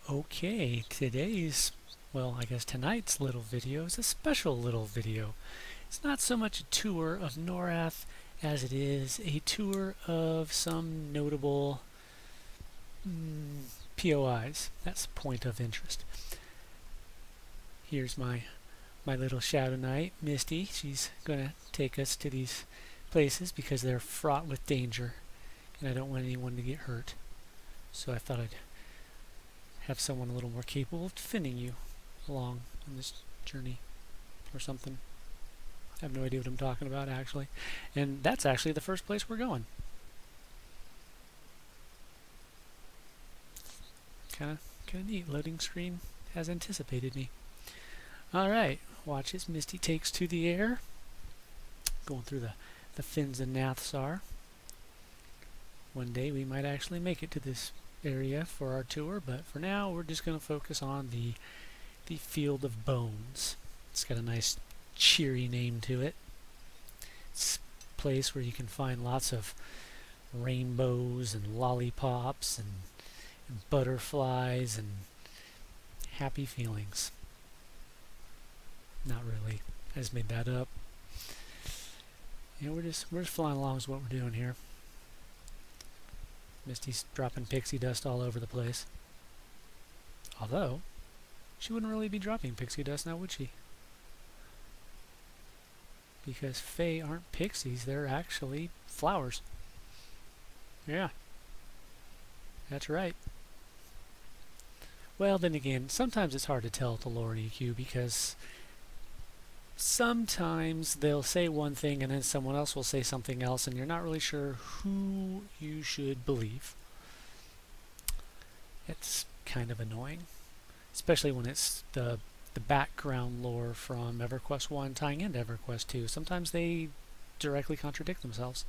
Okay, well, I guess tonight's little video is a special little video. It's not so much a tour of Norrath as it is a tour of some notable POIs. That's point of interest. Here's my little Shadow Knight, Misty. She's going to take us to these places because they're fraught with danger, and I don't want anyone to get hurt. So I thought I'd have someone a little more capable of defending you along on this journey or something. I have no idea what I'm talking about, actually. And that's actually the first place we're going. Kind of neat. Loading screen has anticipated me. Alright, watch as Misty takes to the air. Going through the Finns and Nathsar. One day we might actually make it to this area for our tour, but for now we're just going to focus on the Field of Bones. It's got a nice cheery name to it. It's a place where you can find lots of rainbows and lollipops and butterflies and happy feelings. Not really. I just made that up. Yeah, we're just flying along is what we're doing here. Misty's dropping pixie dust all over the place. Although, she wouldn't really be dropping pixie dust now, would she? Because Fae aren't pixies, they're actually flowers. Yeah. That's right. Well, then again, sometimes it's hard to tell with the lore and EQ because sometimes they'll say one thing and then someone else will say something else and you're not really sure who you should believe. It's kind of annoying, especially when it's the background lore from EverQuest 1 tying into EverQuest 2. Sometimes they directly contradict themselves.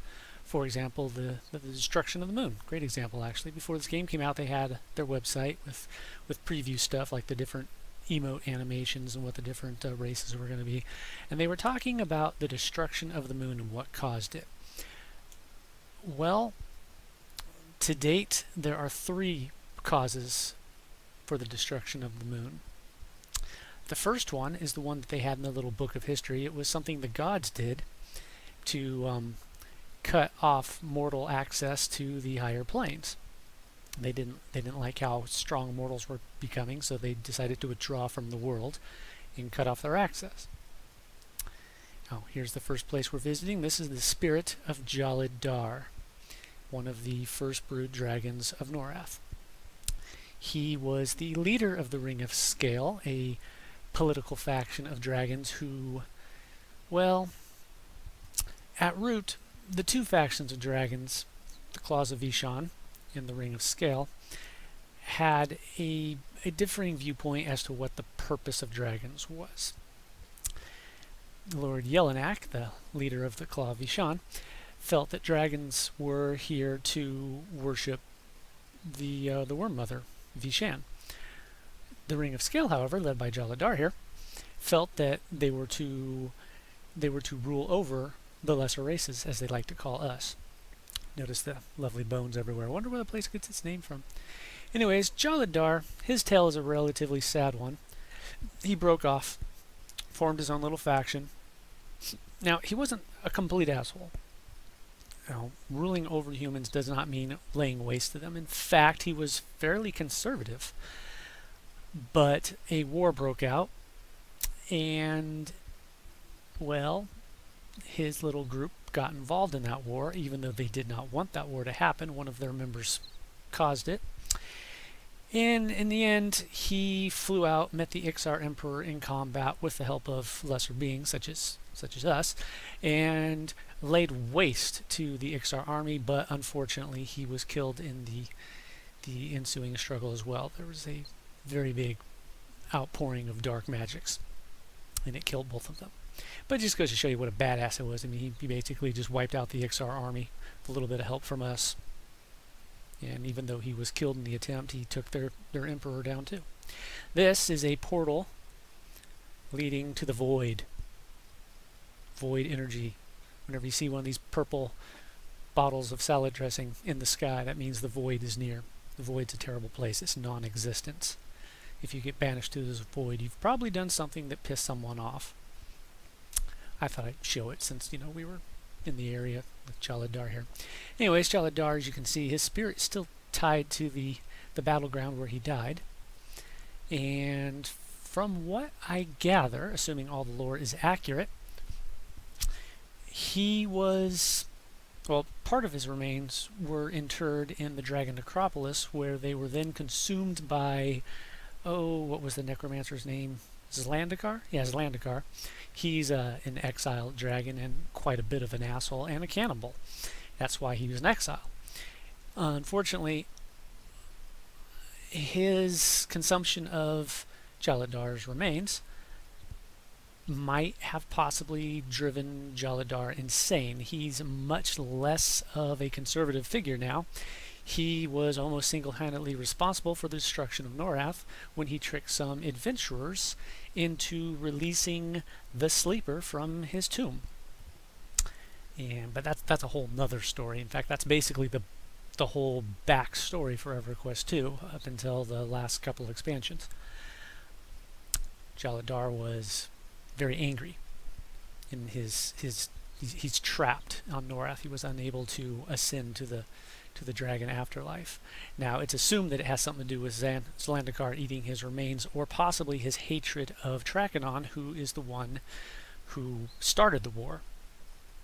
For example, the destruction of the moon. Great example, actually. Before this game came out, they had their website with preview stuff like the different emote animations and what the different races were going to be. And they were talking about the destruction of the moon and what caused it. Well, to date, there are 3 causes for the destruction of the moon. The first one is the one that they had in the little book of history. It was something the gods did to cut off mortal access to the higher planes. They didn't like how strong mortals were becoming, so they decided to withdraw from the world and cut off their access. Now, here's the first place we're visiting. This is the spirit of Jalad Dar, one of the first brood dragons of Norrath. He was the leader of the Ring of Scale, a political faction of dragons who, well, at root, the 2 factions of dragons, the Claws of Vishan and the Ring of Scale, had a differing viewpoint as to what the purpose of dragons was. Lord Jelinek, the leader of the Claw of Vishan, felt that dragons were here to worship the Worm Mother, Vishan. The Ring of Scale, however, led by Jalad Dar here, felt that they were to rule over the lesser races, as they like to call us. Notice the lovely bones everywhere. I wonder where the place gets its name from. Anyways, Jalad Dar, his tale is a relatively sad one. He broke off, formed his own little faction. Now, he wasn't a complete asshole. Ruling over humans does not mean laying waste to them. In fact, he was fairly conservative. But a war broke out, and, well, his little group got involved in that war, even though they did not want that war to happen. One of their members caused it. And in the end, he flew out, met the Ixar Emperor in combat with the help of lesser beings such as us, and laid waste to the Ixar army, but unfortunately he was killed in the ensuing struggle as well. There was a very big outpouring of dark magics, and it killed both of them. But it just goes to show you what a badass it was. I mean, he basically just wiped out the Ixar army with a little bit of help from us. And even though he was killed in the attempt, he took their emperor down too. This is a portal leading to the void. Void energy. Whenever you see one of these purple bottles of salad dressing in the sky, that means the void is near. The void's a terrible place. It's non-existence. if you get banished to this void, you've probably done something that pissed someone off. I thought I'd show it since, we were in the area with Jaladar here. Anyways, Jaladar, as you can see, his spirit's still tied to the battleground where he died. And from what I gather, assuming all the lore is accurate, he was... Well, part of his remains were interred in the Dragon Necropolis, where they were then consumed by, what was the necromancer's name? Zlandikar? Yeah, Zlandikar. He's an exiled dragon and quite a bit of an asshole and a cannibal. That's why he was in exile. Unfortunately, his consumption of Jaladar's remains might have possibly driven Jaladar insane. He's much less of a conservative figure now. He was almost single-handedly responsible for the destruction of Norrath when he tricked some adventurers into releasing the Sleeper from his tomb. But that's a whole nother story. In fact, that's basically the whole backstory for EverQuest 2 up until the last couple expansions. Jaladar was very angry in he's trapped on Norrath. He was unable to ascend to the dragon Afterlife. Now it's assumed that it has something to do with Zlandikar eating his remains, or possibly his hatred of Trakenon, who is the one who started the war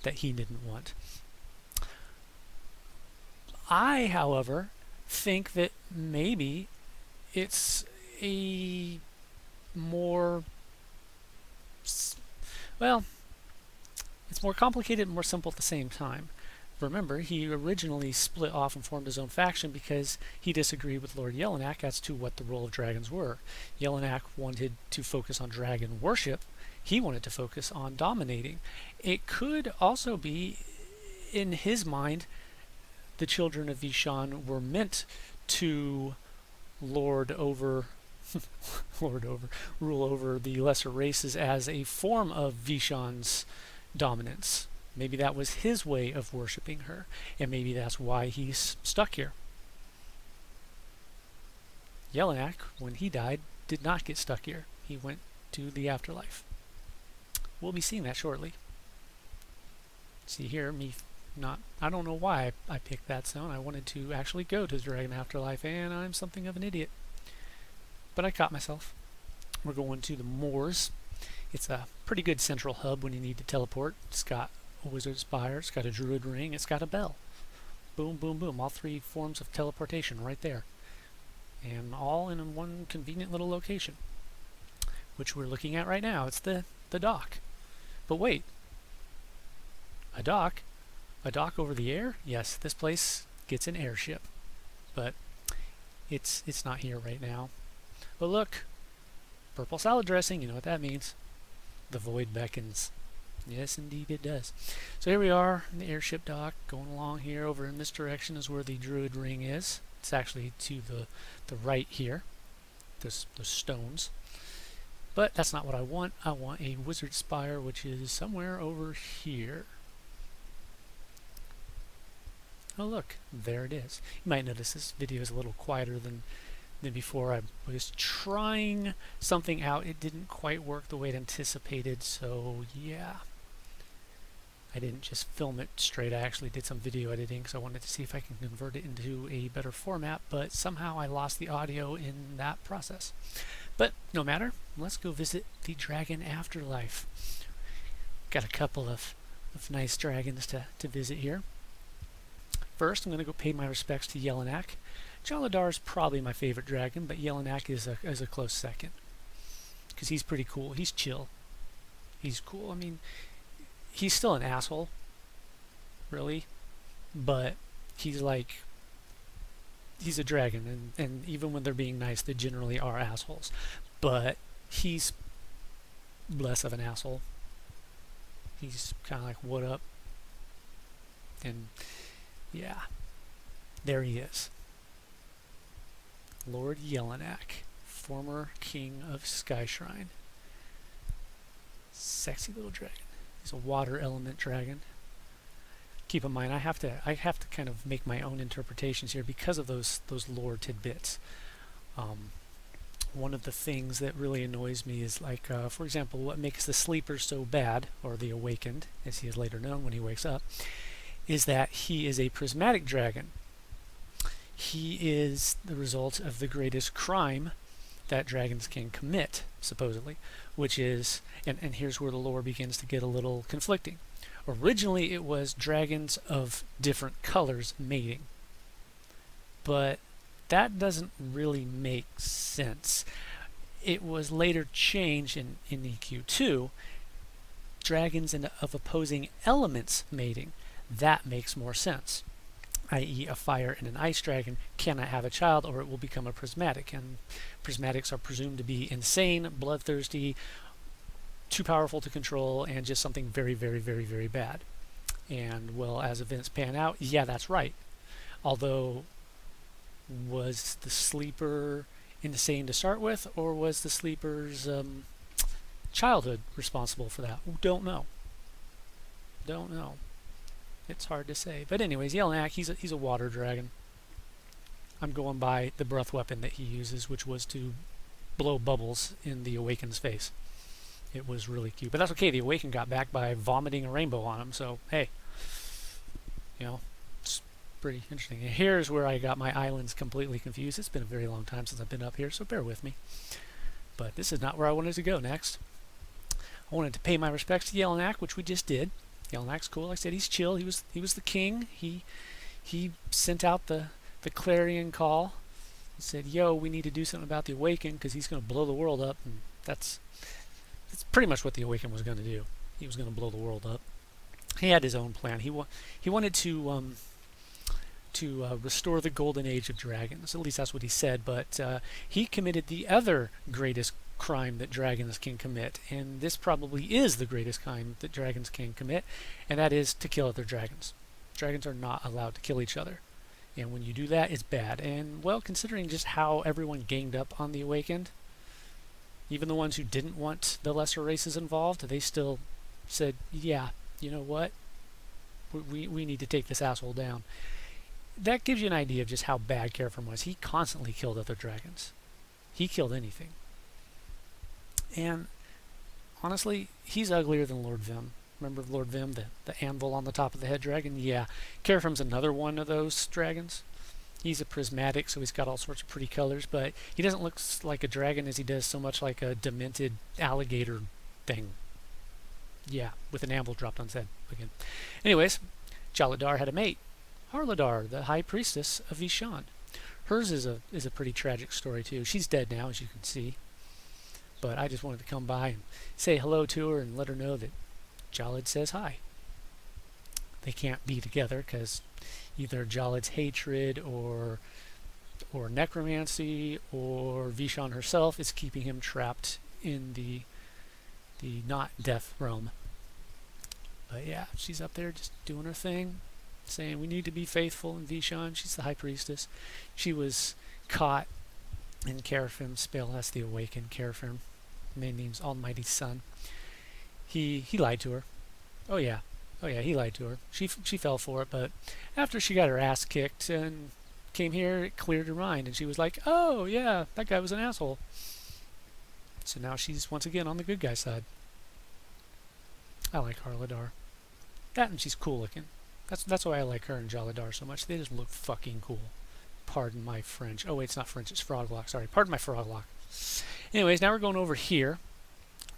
that he didn't want. I, however, think that maybe it's a more... Well, it's more complicated and more simple at the same time. Remember, he originally split off and formed his own faction because he disagreed with Lord Jelinek as to what the role of dragons were. Jelinek wanted to focus on dragon worship. He wanted to focus on dominating. It could also be, in his mind, the children of Vishan were meant to rule over the lesser races as a form of Vishan's dominance. Maybe that was his way of worshipping her, and maybe that's why he's stuck here. Jelinek, when he died, did not get stuck here. He went to the afterlife. We'll be seeing that shortly. See here, I don't know why I picked that zone. I wanted to actually go to the Dragon Afterlife, and I'm something of an idiot. But I caught myself. We're going to the Moors. It's a pretty good central hub when you need to teleport. It's got a wizard spire, it's got a druid ring, it's got a bell. Boom, boom, boom. All three forms of teleportation right there. And all in one convenient little location, which we're looking at right now. It's the dock. But wait. A dock? A dock over the air? Yes, this place gets an airship. But it's not here right now. But look, purple salad dressing, you know what that means. The void beckons. Yes, indeed it does. So here we are in the airship dock, going along here. Over in this direction is where the druid ring is. It's actually to the right here, the stones. But that's not what I want. I want a wizard spire, which is somewhere over here. Oh look, there it is. You might notice this video is a little quieter than before. I was trying something out. It didn't quite work the way it anticipated, so yeah. I didn't just film it straight. I actually did some video editing because I wanted to see if I can convert it into a better format, but somehow I lost the audio in that process. But no matter, let's go visit the Dragon Afterlife. Got a couple of nice dragons to visit here. First, I'm going to go pay my respects to Jelinek. Jaladar is probably my favorite dragon, but Jelinek is a close second. Because he's pretty cool. He's chill. He's cool. I mean, he's still an asshole, really, but he's a dragon, and even when they're being nice, they generally are assholes. But he's less of an asshole. He's kind of like, what up? And yeah, there he is. Lord Jelinek, former king of Skyshrine. Sexy little dragon. He's a water element dragon. Keep in mind, I have to kind of make my own interpretations here because of those lore tidbits. one of the things that really annoys me is like, for example, what makes the sleeper so bad, or the awakened, as he is later known when he wakes up, is that he is a prismatic dragon. He is the result of the greatest crime that dragons can commit, supposedly, which is, and here's where the lore begins to get a little conflicting. Originally, it was dragons of different colors mating, but that doesn't really make sense. It was later changed in EQ2, dragons of opposing elements mating. That makes more sense, i.e. a fire and an ice dragon cannot have a child or it will become a prismatic, and prismatics are presumed to be insane, bloodthirsty, too powerful to control, and just something very, very, very, very bad. And, well, as events pan out, yeah, that's right. Although, was the sleeper insane to start with, or was the sleeper's childhood responsible for that? Don't know. Don't know. It's hard to say. But anyways, Yelnak, he's a water dragon. I'm going by the breath weapon that he uses, which was to blow bubbles in the Awakened's face. It was really cute. But that's okay. The Awakened got back by vomiting a rainbow on him. So, hey, you know, it's pretty interesting. And here's where I got my islands completely confused. It's been a very long time since I've been up here, so bear with me. But this is not where I wanted to go next. I wanted to pay my respects to Yelnak, which we just did. Yelnak's cool. Like I said, he's chill. He was the king. He sent out the clarion call. He said, "Yo, we need to do something about the Awakened because he's going to blow the world up." And that's pretty much what the Awakened was going to do. He was going to blow the world up. He had his own plan. He wanted to restore the golden age of dragons. At least that's what he said. But he committed the other greatest crime that dragons can commit, and this probably is the greatest crime that dragons can commit, and that is to kill other dragons. Dragons are not allowed to kill each other, and when you do that, it's bad. And well, considering just how everyone ganged up on the Awakened, even the ones who didn't want the lesser races involved, they still said, yeah, you know what, we need to take this asshole down. That gives you an idea of just how bad Carafrem was. He constantly killed other dragons. He killed anything. And honestly, he's uglier than Lord Vim. Remember Lord Vim, the anvil on the top of the head dragon? Yeah, Carafrem's another one of those dragons. He's a prismatic, so he's got all sorts of pretty colors, but he doesn't look like a dragon as he does so much like a demented alligator thing. Yeah, with an anvil dropped on his head again. Anyways, Jaladar had a mate, Harladar, the high priestess of Vishan. Hers is a pretty tragic story too. She's dead now, as you can see. But I just wanted to come by and say hello to her and let her know that Jalad says hi. They can't be together because either Jalad's hatred or necromancy or Vishan herself is keeping him trapped in the not death realm. But yeah, she's up there just doing her thing, saying we need to be faithful in Vishan. She's the high priestess. She was caught in Carafrem's spell. That's the Awakened Carafrem. Main name's Almighty Son. He lied to her. Oh yeah, he lied to her. She fell for it, but after she got her ass kicked and came here, it cleared her mind, and she was like, oh yeah, that guy was an asshole. So now she's once again on the good guy side. I like Harladar. That, and she's cool looking. That's why I like her and Jaladar so much. They just look fucking cool. Pardon my French. Oh wait, it's not French, it's Froglock. Sorry, pardon my Froglock. Anyways, now we're going over here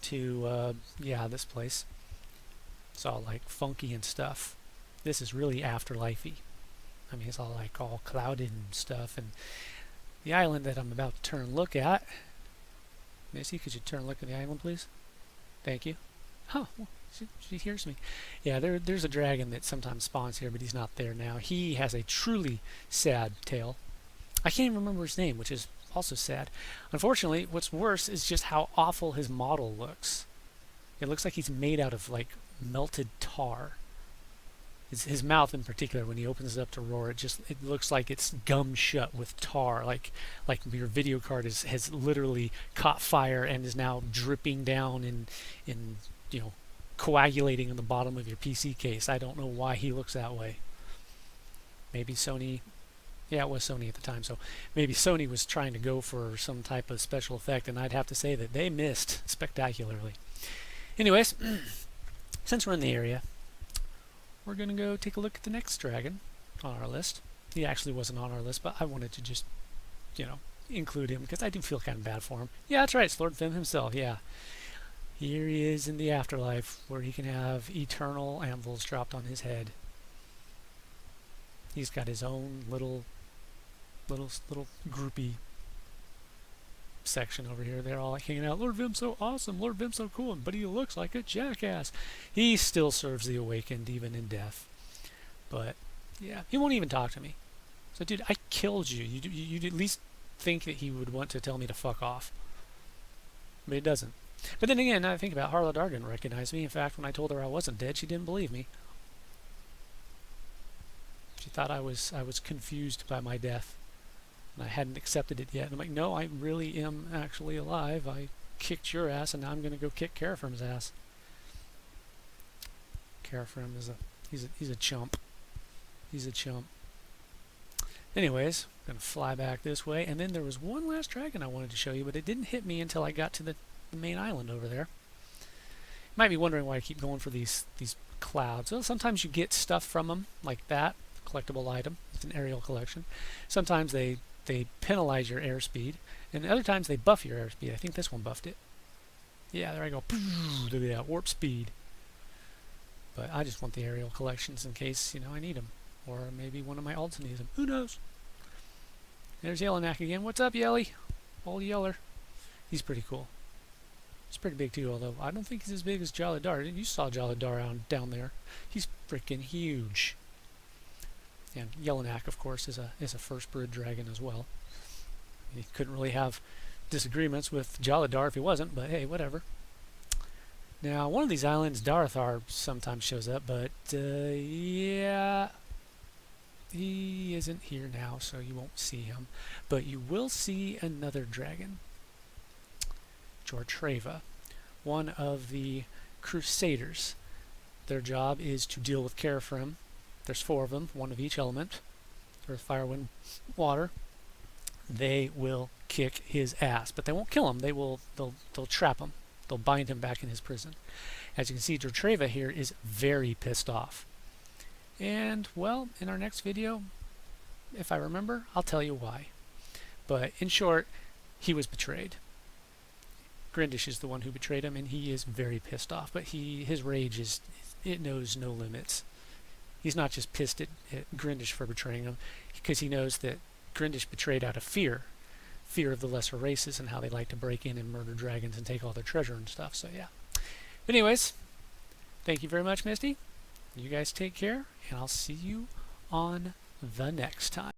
to, yeah, this place. It's all like funky and stuff. This is really Afterlife-y. I mean, it's all like all clouded and stuff. And the island that I'm about to turn and look at. Missy, could you turn and look at the island, please? Thank you. Huh, well, she hears me. Yeah, there's a dragon that sometimes spawns here, but he's not there now. He has a truly sad tale. I can't even remember his name, which is also sad. Unfortunately, what's worse is just how awful his model looks. It looks like he's made out of like melted tar. His mouth in particular, when he opens it up to roar, it looks like it's gummed shut with tar, like your video card has literally caught fire and is now dripping down in you know, coagulating in the bottom of your PC case. I don't know why he looks that way. Maybe Sony Yeah, it was Sony at the time, so maybe Sony was trying to go for some type of special effect, and I'd have to say that they missed spectacularly. Anyways, since we're in the area, we're going to go take a look at the next dragon on our list. He actually wasn't on our list, but I wanted to just, include him because I do feel kind of bad for him. Yeah, that's right, it's Lord Vim himself, yeah. Here he is in the Afterlife, where he can have eternal anvils dropped on his head. He's got his own little groupie section over here. They're all like hanging out. Lord Vim's so awesome. Lord Vim's so cool. But he looks like a jackass. He still serves the awakened even in death. But yeah, he won't even talk to me. So dude, I killed you. You'd at least think that he would want to tell me to fuck off. But he doesn't. But then again, I think about Harladar didn't recognize me. In fact, when I told her I wasn't dead, she didn't believe me. She thought I was confused by my death. And I hadn't accepted it yet. And I'm like, no, I really am actually alive. I kicked your ass, and now I'm going to go kick Carafrim's ass. Carafrim is he's a chump. He's a chump. Anyways, I'm going to fly back this way. And then there was one last dragon I wanted to show you, but it didn't hit me until I got to the main island over there. You might be wondering why I keep going for these clouds. Well, sometimes you get stuff from them, like that collectible item. It's an aerial collection. Sometimes they penalize your airspeed, and other times they buff your airspeed. I think this one buffed it. Yeah, there I go. Look at that, warp speed. But I just want the aerial collections in case, I need them. Or maybe one of my alts needs them. Who knows? There's Yellowknack again. What's up, Yelly? Old Yeller. He's pretty cool. He's pretty big too, although I don't think he's as big as Jalidar. You saw Jalidar down there. He's freaking huge. And Yellowknack, of course, is a first brood dragon as well. He couldn't really have disagreements with Jalidar if he wasn't, but hey, whatever. Now, one of these islands, Darathar sometimes shows up, but yeah, he isn't here now, so you won't see him. But you will see another dragon, Jortreva, one of the Crusaders. Their job is to deal with Carafrim. There's 4 of them, one of each element, earth, fire, wind, water. They will kick his ass, but they won't kill him. They'll trap him. They'll bind him back in his prison. As you can see, Jortreva here is very pissed off. And, well, in our next video, if I remember, I'll tell you why. But in short, he was betrayed. Grindish is the one who betrayed him, and he is very pissed off. But his rage it knows no limits. He's not just pissed at Grindish for betraying him, because he knows that Grindish betrayed out of fear of the lesser races and how they like to break in and murder dragons and take all their treasure and stuff. So yeah. But anyways, thank you very much, Misty. You guys take care, and I'll see you on the next time.